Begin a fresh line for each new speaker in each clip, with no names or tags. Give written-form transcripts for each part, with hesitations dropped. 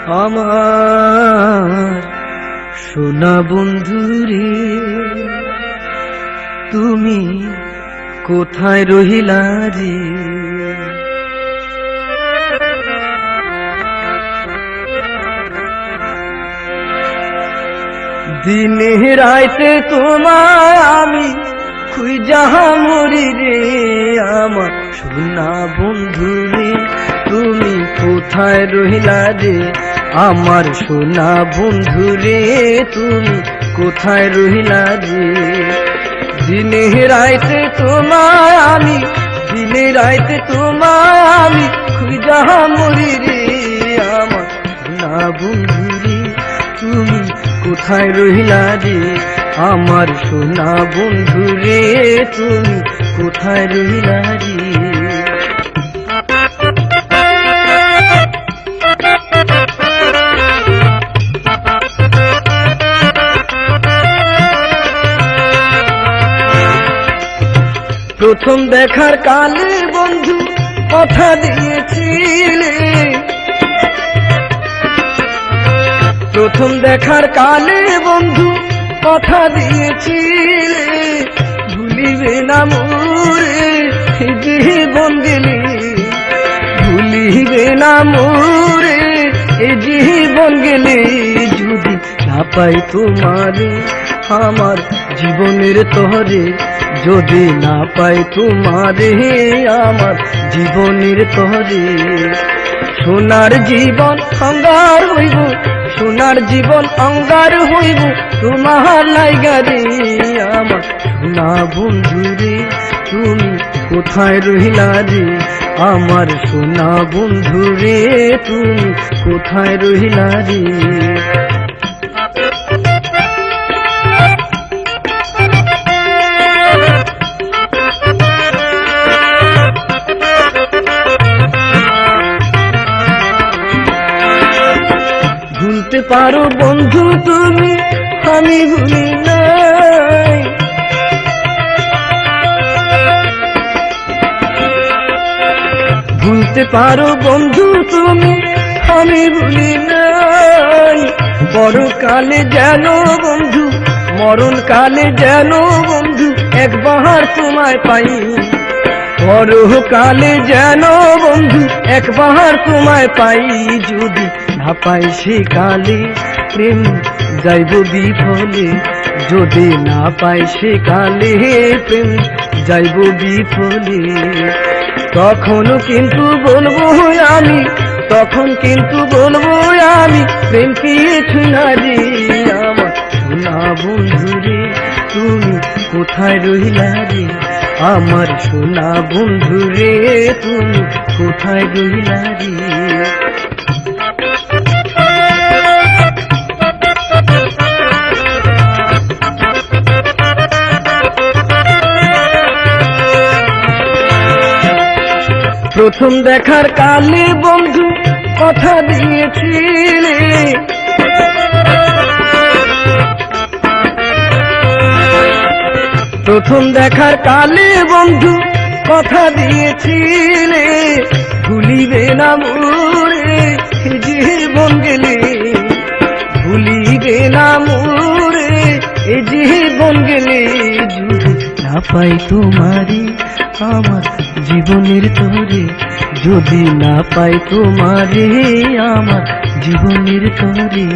আমার সোনা বন্ধুরে তুমি কোথায় রহিলা রে? দিনে রাইতে তোমায় আমি খুঁজা মরি রে। আমার সোনা বন্ধুরে তুমি কোথায় রহিলা রে? আমার সোনা বন্ধুরে তুমি কোথায় রহিলা রে? দিনে রাইতে তোমায় আমি, দিনে রাইতে তোমায় আমি খুঁজা মরি রে। আমার সোনা বন্ধুরে তুমি কোথায় রহিলা রে? আমার সোনা বন্ধুরে তুমি কোথায় রহিলা রে? প্রথম দেখার কালে বন্ধু কথা দিয়েছিলে, প্রথম দেখার কালে বন্ধু কথা দিয়েছিলে, ভুলিবে না মোরে জীবন গেলে, ভুলিবে না মোরে জীবন গেলে। যদি না পাই তোমারে আমার জীবনের তরে, যদি না পাই তোমারে আমার জীবনের তরে, সোনার জীবন অঙ্গার হইব, সোনার জীবন অঙ্গার হইব তোমার লাইগা রে। আমার সোনা বন্ধুরে তুমি কোথায় রহিলা রে? আমার সোনা বন্ধুরে তুমি কোথায় রহিলা রে? ভুলতে পারো বন্ধু তুমি, আমি ভুলি নাই। ভুলতে পারো বন্ধু তুমি, আমি ভুলি নাই। বড় কালে যেন বন্ধু, মরণ কালে যেন বন্ধু একবার তোমায় পাই। বড় কালে যেন বন্ধু একবার তোমায় পাই। যদি না পাই সে কালে প্রেম যাইব বিফলে, যদি না পাই সে কালে প্রেম যাইব বিফলে। তখন কিন্তু বলবো আমি, তখন কিন্তু বলবো আমি প্রেম কিছু না রে। আমার সোনা বন্ধুরে তুমি কোথায় রহিলা রে? আমার সোনা বন্ধুরে তুমি কোথায় রহিলা রে? প্রথম দেখার কালে বন্ধু কথা দিয়েছিলে, প্রথম দেখার কালে বন্ধু কথা দিয়েছিলে, ভুলিবে না মোরে জীবন গেলে, ভুলিবে না মোরে জীবন গেলে। যদি না পাই তোমারে আমার জীবনের তরে, যদি না পাই তোমারে আমার জীবনের তরে,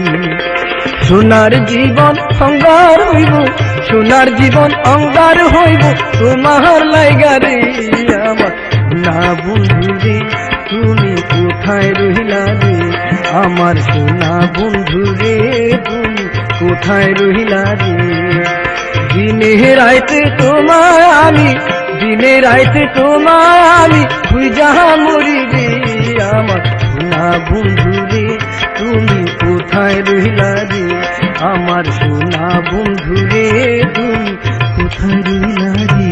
সোনার জীবন অঙ্গার হইব, সোনার জীবন অঙ্গার হইব তোমার লাইগা রে। আমার সোনা বন্ধুরে তুমি কোথায় রহিলা রে? আমার সোনা বন্ধুরে তুমি কোথায় রহিলা রে? দিনে রাইতে তোমায় আমি, দিনে রাইতে তোমায় আমি খুঁজা মরি রে। আমার সোনা বন্ধুরে তুমি কোথায় রহিলা রে? আমার সোনা বন্ধুরে তুমি কোথায় রহিলা রে?